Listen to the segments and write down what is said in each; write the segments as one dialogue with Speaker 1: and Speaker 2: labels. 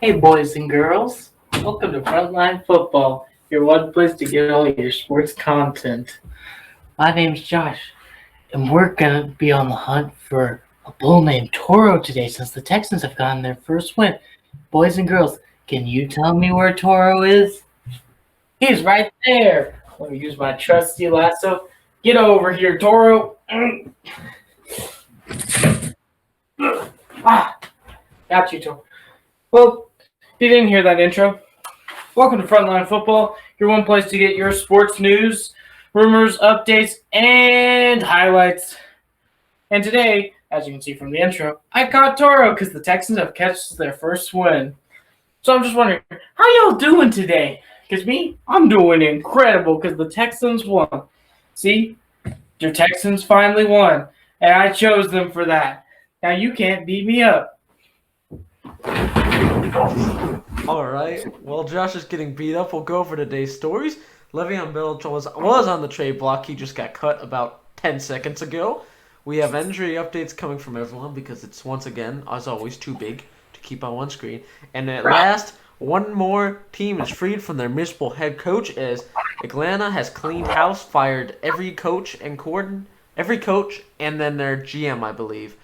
Speaker 1: Hey, boys and girls. Welcome to Frontline Football, your one place to get all your sports content. My name's Josh, and we're going to be on the hunt for a bull named Toro today since the Texans have gotten their first win. Boys and girls, can you tell me where Toro is? He's right there. Let me use my trusty lasso. Get over here, Toro. Ah, got you, Toro. Well, if you didn't hear that intro, welcome to Frontline Football, your one place to get your sports news, rumors, updates, and highlights. And today, as you can see from the intro, I caught Toro because the Texans have catched their first win. So I'm just wondering, how y'all doing today? Because me, I'm doing incredible because the Texans won. See, your Texans finally won, and I chose them for that. Now you can't beat me up.
Speaker 2: All right. While Josh is getting beat up, we'll go over today's stories. LeVeon Bell was on the trade block. He just got cut about 10 seconds ago. We have injury updates coming from everyone because it's once again, as always, too big to keep on one screen. And at last, one more team is freed from their miserable head coach as Atlanta has cleaned house, fired every coach and then their GM, I believe.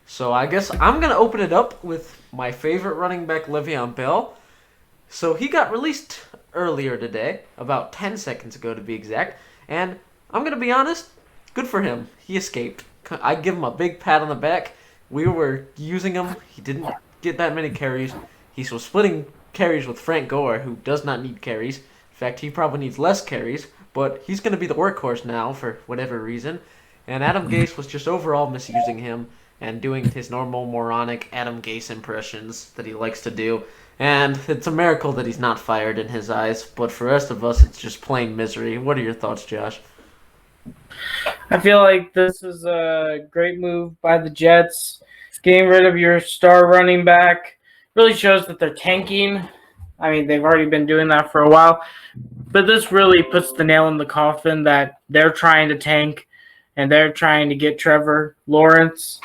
Speaker 2: So I guess I'm going to open it up with my favorite running back, LeVeon Bell. So he got released earlier today, about 10 seconds ago to be exact. And I'm going to be honest, good for him. He escaped. I give him a big pat on the back. We were using him. He didn't get that many carries. He was splitting carries with Frank Gore, who does not need carries. In fact, he probably needs less carries. But he's going to be the workhorse now for whatever reason. And Adam Gase was just overall misusing him and doing his normal moronic Adam Gase impressions that he likes to do. And it's a miracle that he's not fired in his eyes, but for the rest of us, it's just plain misery. What are your thoughts, Josh?
Speaker 1: I feel like this is a great move by the Jets. Getting rid of your star running back really shows that they're tanking. I mean, they've already been doing that for a while, but this really puts the nail in the coffin that they're trying to tank and they're trying to get Trevor Lawrence.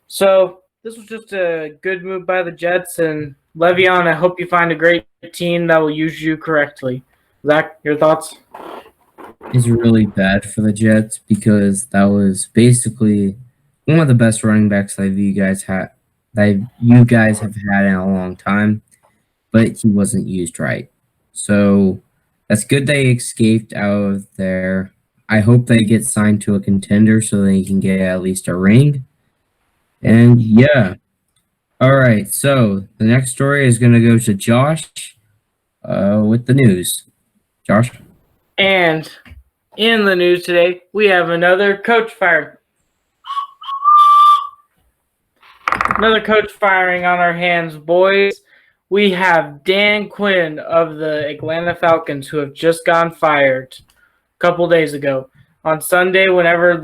Speaker 1: So this was just a good move by the Jets, and Le'Veon, I hope you find a great team that will use you correctly. Zach, your thoughts?
Speaker 3: Is really bad for the Jets because that was basically one of the best running backs that you guys have had in a long time, but he wasn't used right. So that's good they escaped out of there. I hope they get signed to a contender so they can get at least a ring. And yeah. All right. So the next story is gonna go to Josh with the news. Josh?
Speaker 1: And in the news today, we have another coach fired. Another coach firing on our hands, boys. We have Dan Quinn of the Atlanta Falcons, who have just gone fired a couple days ago. On Sunday, whenever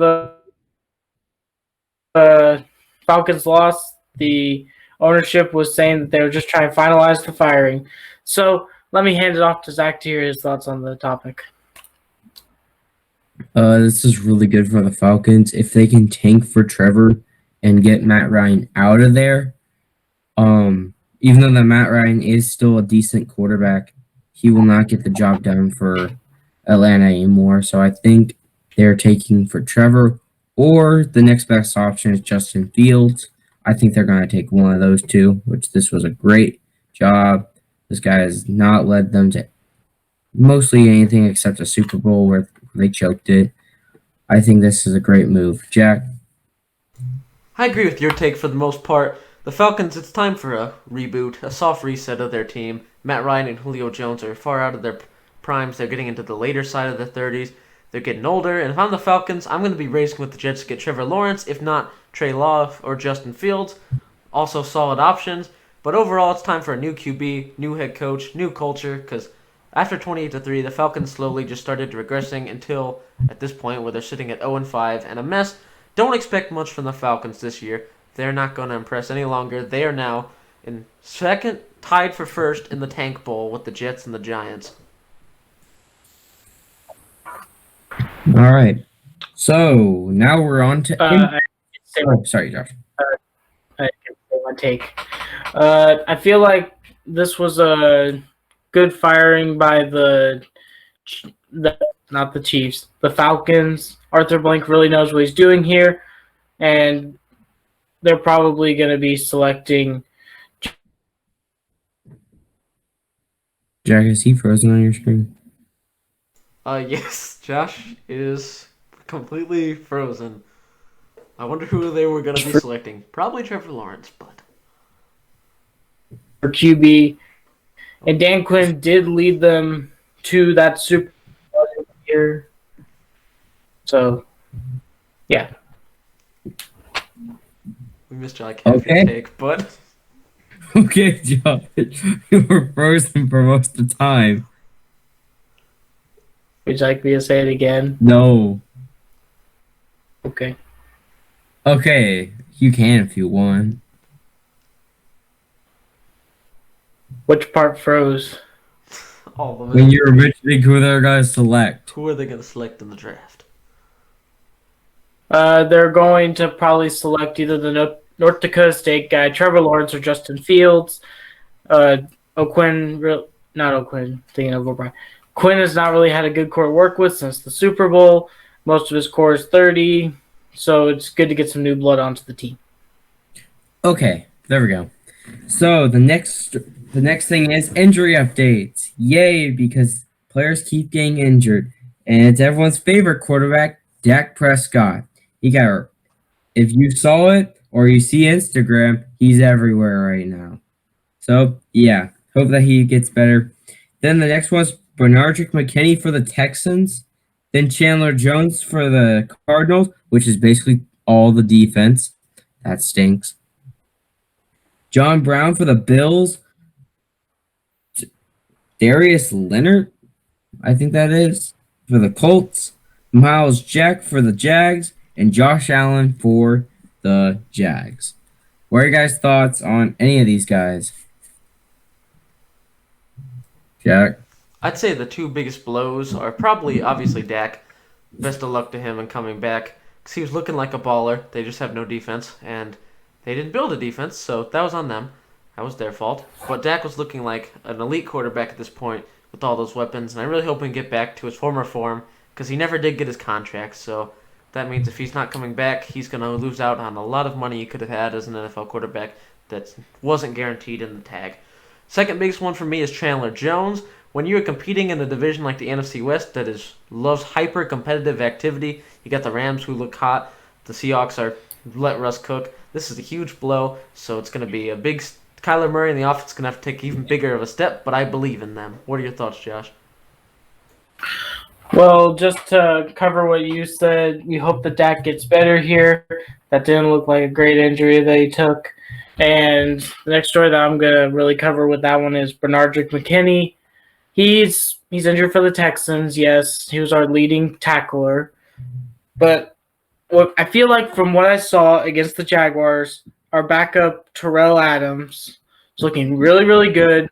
Speaker 1: the Falcons lost, the ownership was saying that they were just trying to finalize the firing. So let me hand it off to Zach to hear his thoughts on the topic.
Speaker 3: This is really good for the Falcons. If they can tank for Trevor and get Matt Ryan out of there, even though that Matt Ryan is still a decent quarterback, he will not get the job done for Atlanta anymore. So I think they're taking for Trevor, or the next best option is Justin Fields. I think they're going to take one of those two, which this was a great job. This guy has not led them to mostly anything except a Super Bowl where they choked it. I think this is a great move. Jack?
Speaker 2: I agree with your take for the most part. The Falcons, it's time for a reboot, a soft reset of their team. Matt Ryan and Julio Jones are far out of their primes. They're getting into the later side of their 30s. They're getting older. And if I'm the Falcons, I'm going to be racing with the Jets to get Trevor Lawrence, if not Trey Love or Justin Fields. Also solid options. But overall, it's time for a new QB, new head coach, new culture, because after 28-3, the Falcons slowly just started regressing until at this point where they're sitting at 0-5 and a mess. Don't expect much from the Falcons this year. They're not going to impress any longer. They are now in second, tied for first in the Tank Bowl with the Jets and the Giants.
Speaker 3: All right. So now we're on to. Sorry, Josh.
Speaker 1: I can say my take. I feel like this was a good firing by the not the Chiefs, the Falcons. Arthur Blank really knows what he's doing here, and they're probably going to be selecting.
Speaker 3: Jack, is he frozen on your screen?
Speaker 2: Yes, Josh is completely frozen. I wonder who they were going to be selecting. Probably Trevor Lawrence, but
Speaker 1: For QB, and Dan Quinn did lead them to that Super Bowl year. So, yeah.
Speaker 2: we missed like half your take, but
Speaker 3: Okay, Josh, you were frozen for most of the time.
Speaker 1: Would you like me to say it again?
Speaker 3: No.
Speaker 1: Okay.
Speaker 3: Okay, you can if you want.
Speaker 1: Which part froze?
Speaker 2: all of it.
Speaker 3: When you're mentioning who they're going to select.
Speaker 2: Who are they going to select in the draft?
Speaker 1: They're going to probably select either the North Dakota State guy, Trevor Lawrence, or Justin Fields. Not O'Quinn, thinking of O'Brien. Quinn has not really had a good core to work with since the Super Bowl. Most of his core is 30, so it's good to get some new blood onto the team.
Speaker 3: Okay, there we go. So the next thing is injury updates. Yay, because players keep getting injured. And it's everyone's favorite quarterback, Dak Prescott. He got hurt. If you saw it or you see Instagram, he's everywhere right now. So, yeah, hope that he gets better. Then the next one's Bernardrick McKinney for the Texans. Then Chandler Jones for the Cardinals, which is basically all the defense. That stinks. John Brown for the Bills. Darius Leonard, I think that is, for the Colts. Miles Jack for the Jags. And Josh Allen for the Jags. What are your guys' thoughts on any of these guys? Jack?
Speaker 2: I'd say the two biggest blows are probably, obviously, Dak. Best of luck to him in coming back. Because he was looking like a baller. They just have no defense. And they didn't build a defense, so that was on them. That was their fault. But Dak was looking like an elite quarterback at this point with all those weapons. And I really hope he can get back to his former form. Because he never did get his contract, so that means if he's not coming back, he's going to lose out on a lot of money he could have had as an NFL quarterback that wasn't guaranteed in the tag. Second biggest one for me is Chandler Jones. When you're competing in a division like the NFC West that loves hyper-competitive activity, you got the Rams who look hot, the Seahawks are let Russ cook. This is a huge blow, so it's going to be a big Kyler Murray and the offense is going to have to take even bigger of a step, but I believe in them. What are your thoughts, Josh?
Speaker 1: Well, just to cover what you said, we hope that Dak gets better here. That didn't look like a great injury that he took. And the next story that I'm going to really cover with that one is Bernardrick McKinney. He's injured for the Texans, yes. He was our leading tackler. But what I feel like from what I saw against the Jaguars, our backup, Terrell Adams, is looking really, really good.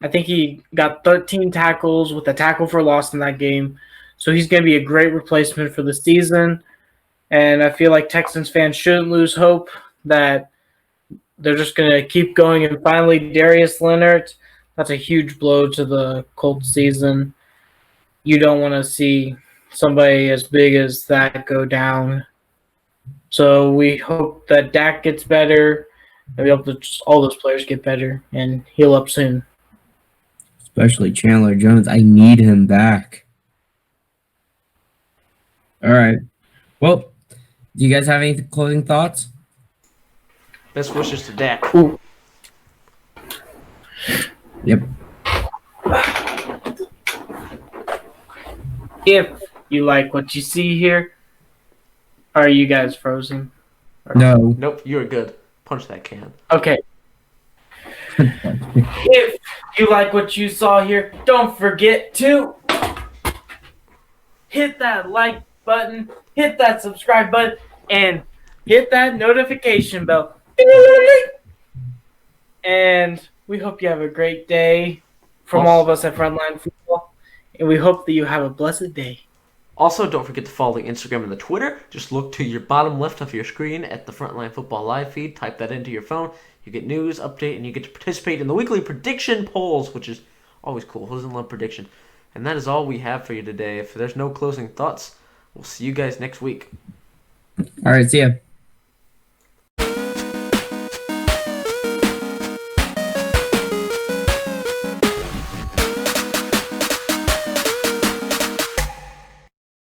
Speaker 1: I think he got 13 tackles with a tackle for loss in that game. So he's going to be a great replacement for the season. And I feel like Texans fans shouldn't lose hope that they're just going to keep going. And finally, Darius Leonard, that's a huge blow to the Colts season. You don't want to see somebody as big as that go down. So we hope that Dak gets better. And we hope that all those players get better and heal up soon.
Speaker 3: Especially Chandler Jones. I need him back. All right. Well, do you guys have any closing thoughts?
Speaker 2: Best wishes to Dak.
Speaker 1: Ooh.
Speaker 3: Yep.
Speaker 1: If you like what you see here, are you guys frozen?
Speaker 3: No.
Speaker 2: Nope, you're good. Punch that can.
Speaker 1: Okay. If you like what you saw here, don't forget to hit that like button, hit that subscribe button, and hit that notification bell. And we hope you have a great day from all of us at Frontline Football, and we hope that you have a blessed day.
Speaker 2: Also, don't forget to follow the Instagram and the Twitter. Just look to your bottom left of your screen at the Frontline Football live feed. Type that into your phone. You get news, update, and you get to participate in the weekly prediction polls, which is always cool. Who doesn't love prediction? And that is all we have for you today. If there's no closing thoughts, we'll see you guys next week.
Speaker 3: All right, see ya.